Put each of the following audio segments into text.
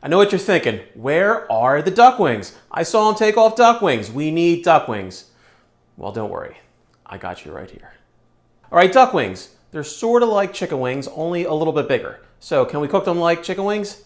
I know what you're thinking. Where are the duck wings? I saw them take off duck wings. We need duck wings. Well, don't worry. I got you right here. All right, duck wings. They're sort of like chicken wings, only a little bit bigger. So can we cook them like chicken wings?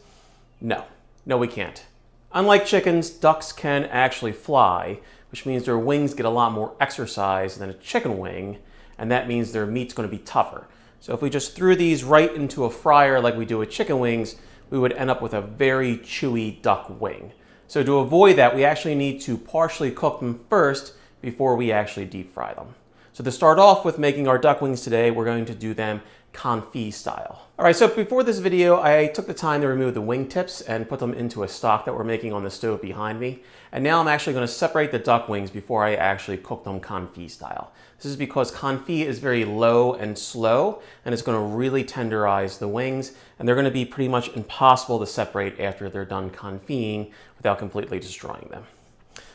No. No, we can't. Unlike chickens, ducks can actually fly, which means their wings get a lot more exercise than a chicken wing, and that means their meat's going to be tougher. So if we just threw these right into a fryer like we do with chicken wings, we would end up with a very chewy duck wing. So to avoid that, we actually need to partially cook them first before we actually deep fry them. So to start off with making our duck wings today, we're going to do them confit style. All right, so before this video, I took the time to remove the wing tips and put them into a stock that we're making on the stove behind me. And now I'm actually going to separate the duck wings before I actually cook them confit style. This is because confit is very low and slow, and it's going to really tenderize the wings, and they're going to be pretty much impossible to separate after they're done confiting without completely destroying them.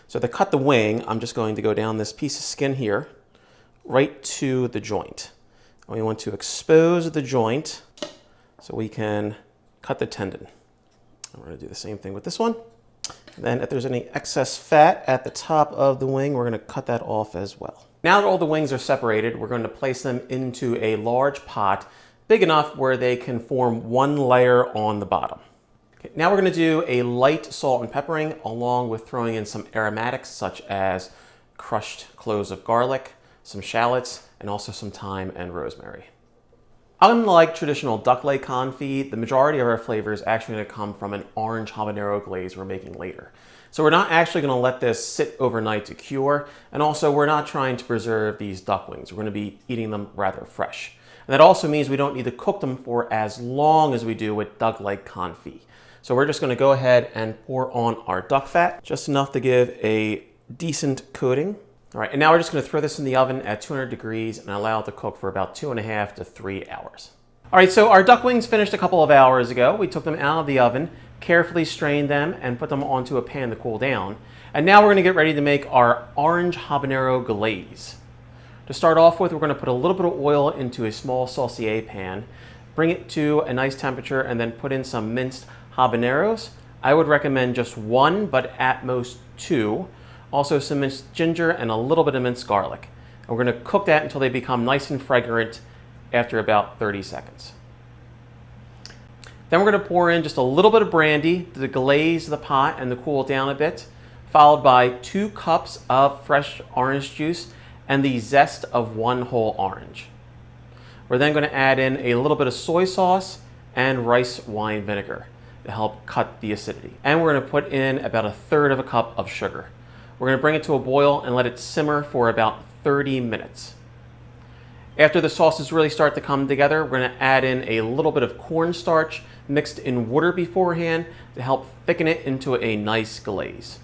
So to cut the wing, I'm just going to go down this piece of skin here, right to the joint. And we want to expose the joint so we can cut the tendon. And we're going to do the same thing with this one. And then if there's any excess fat at the top of the wing, we're going to cut that off as well. Now that all the wings are separated, we're going to place them into a large pot, big enough where they can form one layer on the bottom. Okay, now we're going to do a light salt and peppering, along with throwing in some aromatics such as crushed cloves of garlic, some shallots, and also some thyme and rosemary. Unlike traditional duck leg confit, the majority of our flavor is actually going to come from an orange habanero glaze we're making later. So we're not actually going to let this sit overnight to cure, and also we're not trying to preserve these duck wings. We're going to be eating them rather fresh. And that also means we don't need to cook them for as long as we do with duck leg confit. So we're just going to go ahead and pour on our duck fat, just enough to give a decent coating. All right, and now we're just going to throw this in the oven at 200 degrees and allow it to cook for about 2.5 to 3 hours. All right, so our duck wings finished a couple of hours ago. We took them out of the oven, carefully strained them, and put them onto a pan to cool down. And now we're going to get ready to make our orange habanero glaze. To start off with, we're going to put a little bit of oil into a small saucier pan, bring it to a nice temperature, and then put in some minced habaneros. I would recommend just one, but at most two. Also some minced ginger and a little bit of minced garlic. And we're going to cook that until they become nice and fragrant after about 30 seconds. Then we're going to pour in just a little bit of brandy to glaze the pot and to cool it down a bit, followed by 2 cups of fresh orange juice and the zest of 1 whole orange. We're then going to add in a little bit of soy sauce and rice wine vinegar to help cut the acidity. And we're going to put in about 1/3 cup of sugar. We're going to bring it to a boil and let it simmer for about 30 minutes. After the sauces really start to come together, we're going to add in a little bit of cornstarch mixed in water beforehand to help thicken it into a nice glaze.